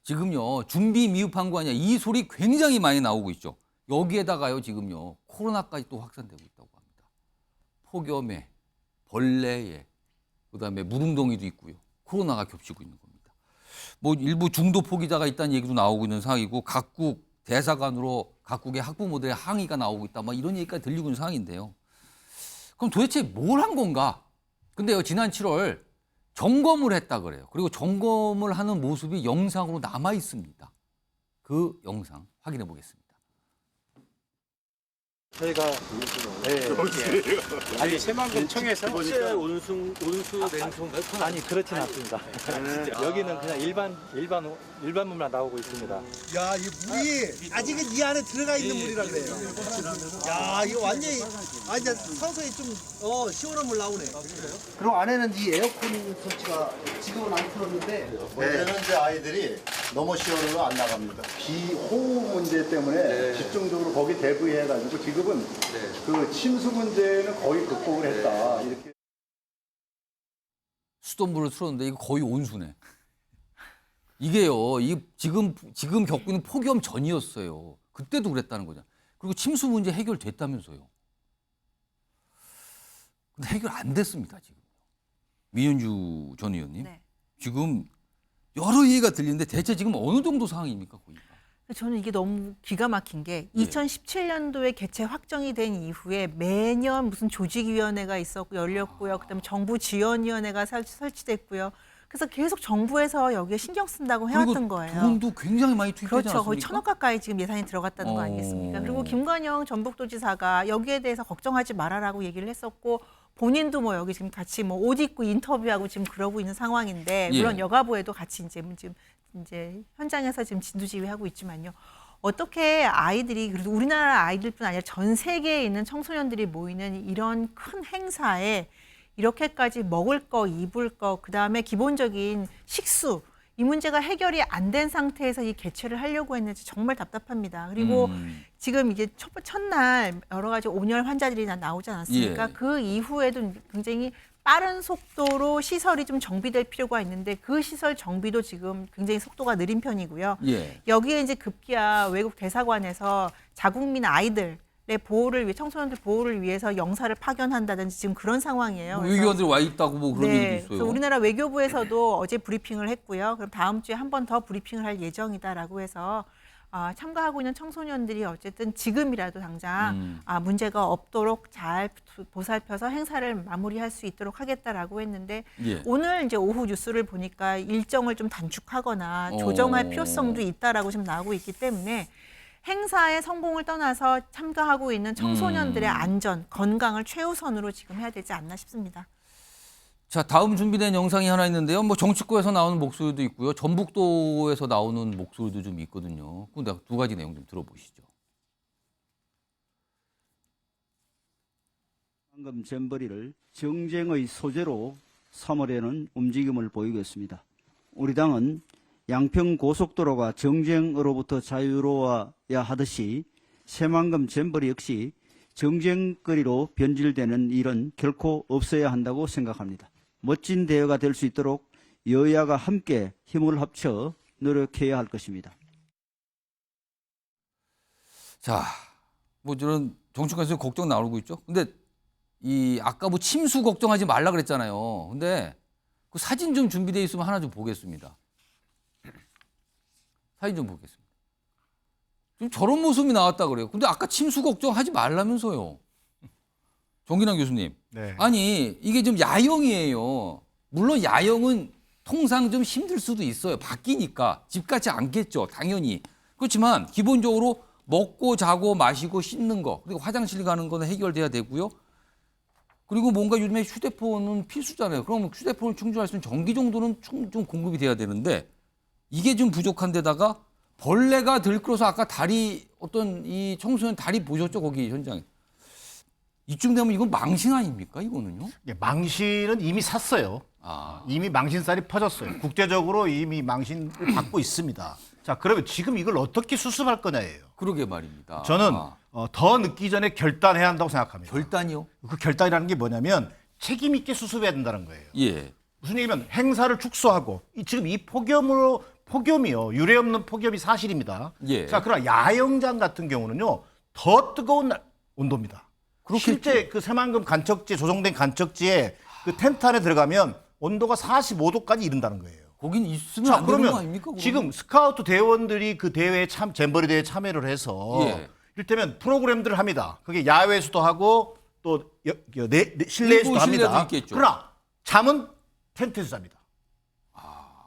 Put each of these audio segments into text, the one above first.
지금요 준비 미흡한 거 아니야 이 소리 굉장히 많이 나오고 있죠. 여기에다가요 지금요 코로나까지 또 확산되고 있다고 합니다. 폭염에 벌레에 그다음에 무릉덩이도 있고요. 코로나가 겹치고 있는 겁니다. 뭐 일부 중도 포기자가 있다는 얘기도 나오고 있는 상황이고 각국 대사관으로 각국의 학부모들의 항의가 나오고 있다. 막 이런 얘기까지 들리고 있는 상황인데요. 그럼 도대체 뭘 한 건가? 근데요 지난 7월 점검을 했다 그래요. 그리고 점검을 하는 모습이 영상으로 남아 있습니다. 그 영상 확인해 보겠습니다. 저희가 아니 새만금청에서 실제 온수 냉수 몇 톤? 아니 그렇진 않습니다. 여기는 그냥 일반물만 나오고 있습니다. 야, 이 물이 아직은 이 안에 들어가 있는 물이라 그래요. 야, 이거 완전히 서서히 좀 시원한 물 나오네. 그리고 안에는 이 에어컨 설치가 지금은 안 틀었는데 원래는 이제 아이들이 너무 시원해서 안 나갑니다. 비호우 문제 때문에 집중적으로 거기 대비해가지고 지금은 그 침수 문제는 거의 극복을 했다. 이렇게. 수돗물을 틀었는데 이거 거의 온수네. 이게요, 이 지금 겪고 있는 폭염 전이었어요. 그때도 그랬다는 거죠. 그리고 침수 문제 해결됐다면서요. 근데 해결 안 됐습니다, 지금. 민현주 전 의원님. 네. 지금 여러 얘기가 들리는데 대체 지금 어느 정도 상황입니까, 거기가? 저는 이게 너무 기가 막힌 게 예. 2017년도에 개최 확정이 된 이후에 매년 무슨 조직위원회가 있었고 열렸고요. 그다음에 정부 지원위원회가 설치됐고요. 그래서 계속 정부에서 여기에 신경 쓴다고 해왔던 거예요. 돈도 굉장히 많이 투입되지 그렇죠. 않았습니까? 거의 1,000억 가까이 지금 예산이 들어갔다는 거 아니겠습니까? 그리고 김관영 전북도지사가 여기에 대해서 걱정하지 말아라고 얘기를 했었고 본인도 뭐 여기 지금 같이 뭐 옷 입고 인터뷰하고 지금 그러고 있는 상황인데 물론 예. 여가부에도 같이 이제 현장에서 지금 진두지휘하고 있지만요. 어떻게 아이들이 그래도 우리나라 아이들뿐 아니라 전 세계에 있는 청소년들이 모이는 이런 큰 행사에 이렇게까지 먹을 거, 입을 거, 그다음에 기본적인 식수 이 문제가 해결이 안 된 상태에서 이 개최를 하려고 했는지 정말 답답합니다. 그리고 지금 이제 첫날 여러 가지 온열 환자들이 나오지 않았습니까? 예. 그 이후에도 굉장히 빠른 속도로 시설이 좀 정비될 필요가 있는데 그 시설 정비도 지금 굉장히 속도가 느린 편이고요. 예. 여기에 이제 급기야 외국 대사관에서 자국민 아이들의 보호를 위해 청소년들 보호를 위해서 영사를 파견한다든지 지금 그런 상황이에요. 그래서 외교관들이 와 있다고 뭐 그런 얘기도 있어요. 그래서 우리나라 외교부에서도 어제 브리핑을 했고요. 그럼 다음 주에 한 번 더 브리핑을 할 예정이다라고 해서 참가하고 있는 청소년들이 어쨌든 지금이라도 당장 문제가 없도록 잘 보살펴서 행사를 마무리할 수 있도록 하겠다라고 했는데 예. 오늘 이제 오후 뉴스를 보니까 일정을 좀 단축하거나 조정할 필요성도 있다라고 지금 나오고 있기 때문에 행사의 성공을 떠나서 참가하고 있는 청소년들의 안전, 건강을 최우선으로 지금 해야 되지 않나 싶습니다. 자, 다음 준비된 영상이 하나 있는데요. 뭐 정치권에서 나오는 목소리도 있고요. 전북도에서 나오는 목소리도 좀 있거든요. 그 두 가지 내용 좀 들어보시죠. 방금 잼버리를 정쟁의 소재로 삼으려는 움직임을 보이고 있습니다. 우리 당은 양평 고속도로가 정쟁으로부터 자유로워야 하듯이 새만금 잼버리 역시 정쟁거리로 변질되는 일은 결코 없어야 한다고 생각합니다. 멋진 대회가 될 수 있도록 여야가 함께 힘을 합쳐 노력해야 할 것입니다. 자, 뭐 저런 정치권에서 걱정 나오고 있죠. 근데 이 아까 뭐 침수 걱정하지 말라 그랬잖아요. 근데 그 사진 좀 준비되어 있으면 하나 좀 보겠습니다. 사진 좀 보겠습니다. 지금 저런 모습이 나왔다 그래요. 근데 아까 침수 걱정하지 말라면서요. 정기남 교수님. 네. 아니 이게 좀 야영이에요. 물론 야영은 통상 좀 힘들 수도 있어요. 바뀌니까 집 같지 않겠죠. 당연히. 그렇지만 기본적으로 먹고 자고 마시고 씻는 거 그리고 화장실 가는 거는 해결돼야 되고요. 그리고 뭔가 요즘에 휴대폰은 필수잖아요. 그럼 휴대폰을 충전할 수 있는 전기 정도는 좀 공급이 돼야 되는데 이게 좀 부족한 데다가 벌레가 들끓어서 아까 다리 어떤 이 청소년 다리 보셨죠? 거기 현장에. 이쯤 되면 이건 망신 아닙니까? 이거는요? 예, 망신은 이미 샀어요. 이미 망신살이 퍼졌어요. 국제적으로 이미 망신을 받고 있습니다. 자, 그러면 지금 이걸 어떻게 수습할 거냐예요. 그러게 말입니다. 저는 더 늦기 전에 결단해야 한다고 생각합니다. 결단이요? 그 결단이라는 게 뭐냐면 책임 있게 수습해야 된다는 거예요. 예. 무슨 얘기냐면 행사를 축소하고 지금 이 폭염으로 폭염이요. 유례 없는 폭염이 사실입니다. 예. 자, 그러나 야영장 같은 경우는요. 더 뜨거운 온도입니다. 그렇겠죠. 실제 그 새만금 간척지 조성된 간척지에 그 텐트 안에 들어가면 온도가 45도까지 이른다는 거예요. 거긴 있으면 자, 안 되는 그러면 거 아닙니까? 그러면? 지금 스카우트 대원들이 그 대회에 잼버리 대회에 참여를 해서 예. 이를테면 프로그램들을 합니다. 그게 야외에서도 하고 또 실내에서도 일부 실내도 합니다. 있겠죠. 그러나 잠은 텐트에서 잡니다.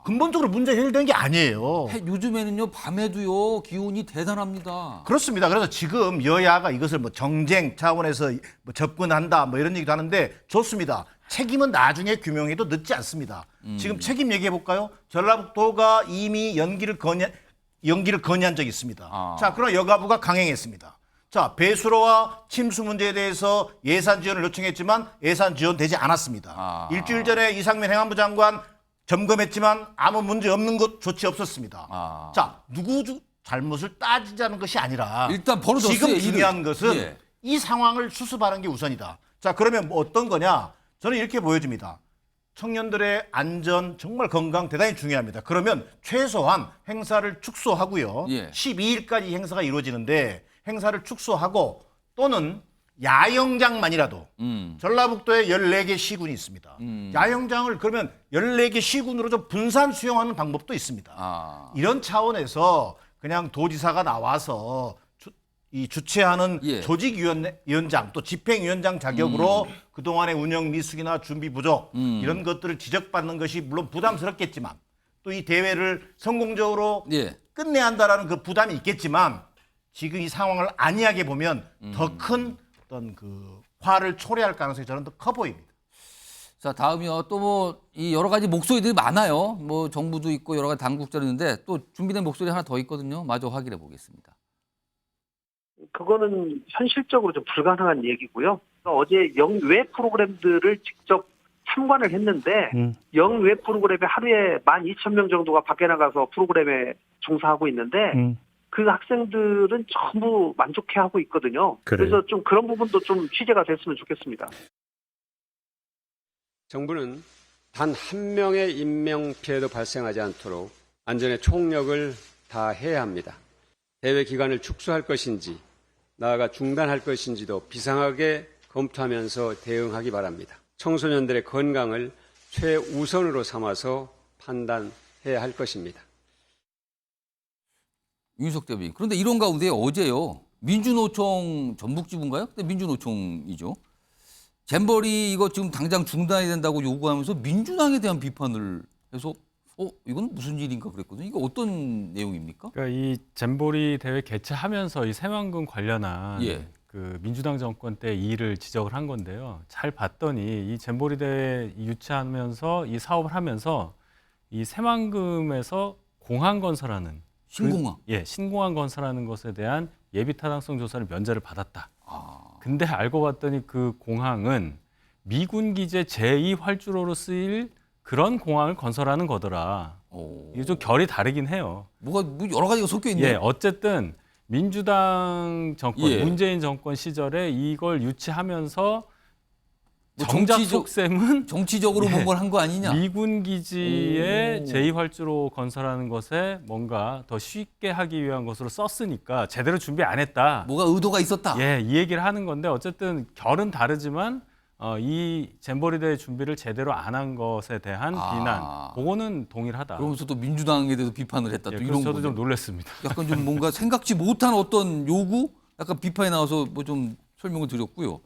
근본적으로 문제 해결된 게 아니에요. 요즘에는요 밤에도요 기온이 대단합니다. 그렇습니다. 그래서 지금 여야가 이것을 뭐 정쟁 차원에서 뭐 접근한다 뭐 이런 얘기도 하는데 좋습니다. 책임은 나중에 규명해도 늦지 않습니다. 지금 책임 얘기해 볼까요? 전라북도가 이미 연기를 건의한 적이 있습니다. 아. 자, 그러나 여가부가 강행했습니다. 자, 배수로와 침수 문제에 대해서 예산 지원을 요청했지만 예산 지원되지 않았습니다. 아. 일주일 전에 이상민 행안부 장관 점검했지만 아무 문제 없는 것 조치 없었습니다. 아. 자, 누구 잘못을 따지자는 것이 아니라 일단 벌어졌어요, 지금 일을. 중요한 것은 예. 이 상황을 수습하는 게 우선이다. 자, 그러면 뭐 어떤 거냐? 저는 이렇게 보여집니다. 청년들의 안전, 정말 건강 대단히 중요합니다. 그러면 최소한 행사를 축소하고요. 예. 12일까지 행사가 이루어지는데 행사를 축소하고 또는 야영장만이라도 전라북도에 14개 시군이 있습니다. 야영장을 그러면 14개 시군으로 좀 분산 수용하는 방법도 있습니다. 아. 이런 차원에서 그냥 도지사가 나와서 주최하는 예. 조직위원장 또 집행위원장 자격으로 그동안의 운영 미숙이나 준비 부족 이런 것들을 지적받는 것이 물론 부담스럽겠지만 또 이 대회를 성공적으로 예. 끝내야 한다라는 그 부담이 있겠지만 지금 이 상황을 안이하게 보면 더 큰 어떤 그 화를 초래할 가능성이 저는 더 커 보입니다. 자 다음이요. 또 뭐 이 여러 가지 목소리들이 많아요. 뭐 정부도 있고 여러 가지 당국자도 있는데 또 준비된 목소리 하나 더 있거든요. 마저 확인해 보겠습니다. 그거는 현실적으로 좀 불가능한 얘기고요. 어제 영외 프로그램들을 직접 참관을 했는데 영외 프로그램에 하루에 12,000명 정도가 밖에 나가서 프로그램에 종사하고 있는데 그 학생들은 전부 만족해하고 있거든요. 그래서 좀 그런 부분도 좀 취재가 됐으면 좋겠습니다. 정부는 단 한 명의 인명 피해도 발생하지 않도록 안전에 총력을 다해야 합니다. 대회 기간을 축소할 것인지 나아가 중단할 것인지도 비상하게 검토하면서 대응하기 바랍니다. 청소년들의 건강을 최우선으로 삼아서 판단해야 할 것입니다. 윤석 대변인. 그런데 이런 가운데 어제요. 민주노총 전북지부인가요? 근데 민주노총이죠. 잼버리 이거 지금 당장 중단해야 된다고 요구하면서 민주당에 대한 비판을 해서 이건 무슨 일인가 그랬거든요. 이거 어떤 내용입니까? 그러니까 이 잼버리 대회 개최하면서 이 새만금 관련한 예. 그 민주당 정권 때 이 일을 지적을 한 건데요. 잘 봤더니 이 잼버리 대회 유치하면서 이 사업을 하면서 이 새만금에서 공항 건설하는 신공항. 신공항 건설하는 것에 대한 예비 타당성 조사를 면제를 받았다. 아. 근데 알고 봤더니 그 공항은 미군 기재 제2활주로로 쓰일 그런 공항을 건설하는 거더라. 이게 좀 결이 다르긴 해요. 뭐가 여러 가지가 섞여 있네요. 예, 어쨌든 민주당 정권, 예. 문재인 정권 시절에 이걸 유치하면서 뭐 정작 속셈은 정치적으로 예. 뭔가 한 거 아니냐? 미군 기지에 오. 제2활주로 건설하는 것에 뭔가 더 쉽게 하기 위한 것으로 썼으니까 제대로 준비 안 했다. 뭐가 의도가 있었다. 예, 이 얘기를 하는 건데 어쨌든 결은 다르지만 이 잼버리 대회 준비를 제대로 안 한 것에 대한 비난, 그거는 동일하다. 그러면서 또 민주당에 대해서 비판을 했다. 예, 또 그래서 이런 저도 거죠. 좀 놀랐습니다. 약간 좀 뭔가 생각지 못한 어떤 요구, 약간 비판이 나와서 뭐 좀 설명을 드렸고요.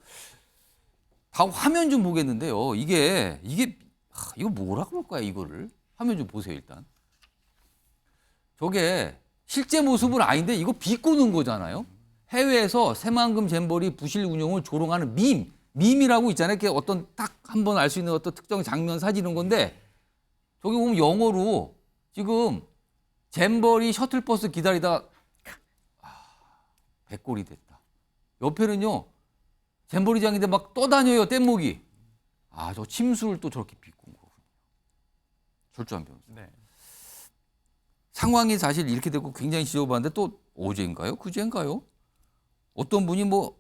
다음 화면 좀 보겠는데요. 이거 뭐라고 볼까요? 이거를 화면 좀 보세요 일단. 저게 실제 모습은 아닌데 이거 비꼬는 거잖아요. 해외에서 새만금 잼버리 부실 운영을 조롱하는 밈이라고 있잖아요. 이렇게 어떤 딱 한 번 알 수 있는 어떤 특정 장면 사진인 건데 저기 보면 영어로 지금 잼버리 셔틀버스 기다리다가 백골이 됐다. 옆에는요. 잼버리장인데 막 떠다녀요. 뗏목이. 저 침수를 또 저렇게 비꼰 거군요. 철저한 변호사. 네. 상황이 사실 이렇게 되고 굉장히 지저분한데 또 어제인가요? 그제인가요? 어떤 분이 뭐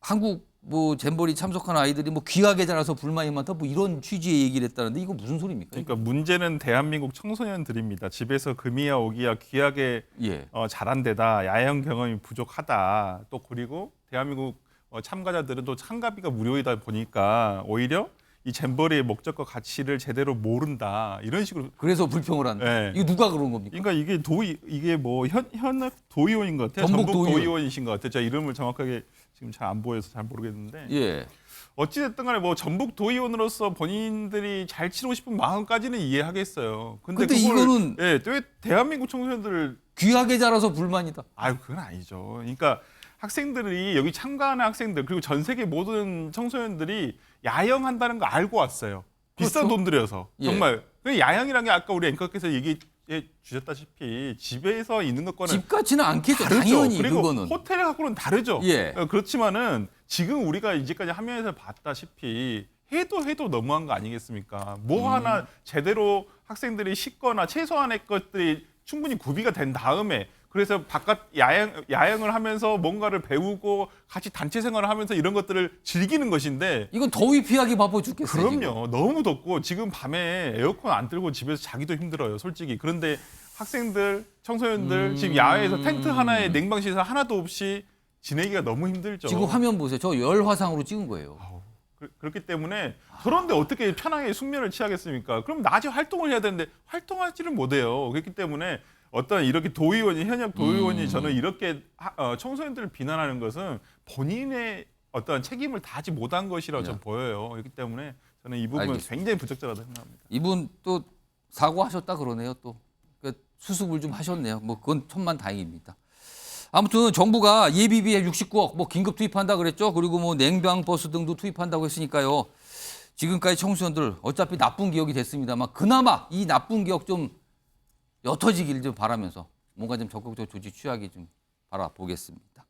한국 뭐 잼버리 참석한 아이들이 뭐 귀하게 자라서 불만이 많다 뭐 이런 취지의 얘기를 했다는데 이거 무슨 소리입니까? 그러니까 문제는 대한민국 청소년들입니다. 집에서 금이야 오기야 귀하게 예. 자란 데다 야영 경험이 부족하다. 또 그리고 대한민국 참가자들은 또 참가비가 무료이다 보니까 오히려 이 잼버리의 목적과 가치를 제대로 모른다. 이런 식으로. 그래서 불평을 한다. 네. 이거 누가 그런 겁니까? 그러니까 이게 뭐 현역 도의원인 것 같아요. 전북 도의원. 도의원이신 것 같아요. 제가 이름을 정확하게 지금 잘 안 보여서 잘 모르겠는데. 예. 어찌됐든 간에 뭐 전북 도의원으로서 본인들이 잘 치르고 싶은 마음까지는 이해하겠어요. 근데 이거는 왜 대한민국 청소년들을 귀하게 자라서 불만이다. 아유, 그건 아니죠. 그러니까 학생들이 여기 참가하는 학생들 그리고 전 세계 모든 청소년들이 야영한다는 거 알고 왔어요. 비싼 그렇죠. 돈 들여서. 예. 정말. 야영이라는 게 아까 우리 앵커께서 얘기해 주셨다시피 집에서 있는 것과는 집 같지는 않겠죠. 다르죠. 당연히 그리고 그거는. 호텔하고는 다르죠. 예. 그렇지만은 지금 우리가 이제까지 화면에서 봤다시피 해도 너무한 거 아니겠습니까? 뭐 하나 제대로 학생들이 씻거나 최소한의 것들이 충분히 구비가 된 다음에 그래서 바깥 야영을 하면서 뭔가를 배우고 같이 단체 생활을 하면서 이런 것들을 즐기는 것인데 이건 더위 피하기 바빠 죽겠어요. 그럼요. 너무 덥고 지금 밤에 에어컨 안 틀고 집에서 자기도 힘들어요. 솔직히. 그런데 학생들, 청소년들 지금 야외에서 텐트 하나에 냉방시설 하나도 없이 지내기가 너무 힘들죠. 지금 화면 보세요. 저 열화상으로 찍은 거예요. 그렇기 때문에 그런데 어떻게 편하게 숙면을 취하겠습니까? 그럼 낮에 활동을 해야 되는데 활동하지를 못해요. 그렇기 때문에 어떤 이렇게 현역 도의원이 저는 이렇게 청소년들을 비난하는 것은 본인의 어떤 책임을 다하지 못한 것이라고 저는 보여요. 그렇기 때문에 저는 이 부분은 알겠습니다. 굉장히 부적절하다고 생각합니다. 이분 또 사과하셨다 그러네요. 또 수습을 좀 하셨네요. 뭐 그건 천만다행입니다. 아무튼 정부가 예비비에 69억 뭐 긴급 투입한다 그랬죠. 그리고 뭐 냉방버스 등도 투입한다고 했으니까요. 지금까지 청소년들 어차피 나쁜 기억이 됐습니다만 그나마 이 나쁜 기억 좀 옅어지길 좀 바라면서 뭔가 좀 적극적 조치 취하기 좀 바라보겠습니다.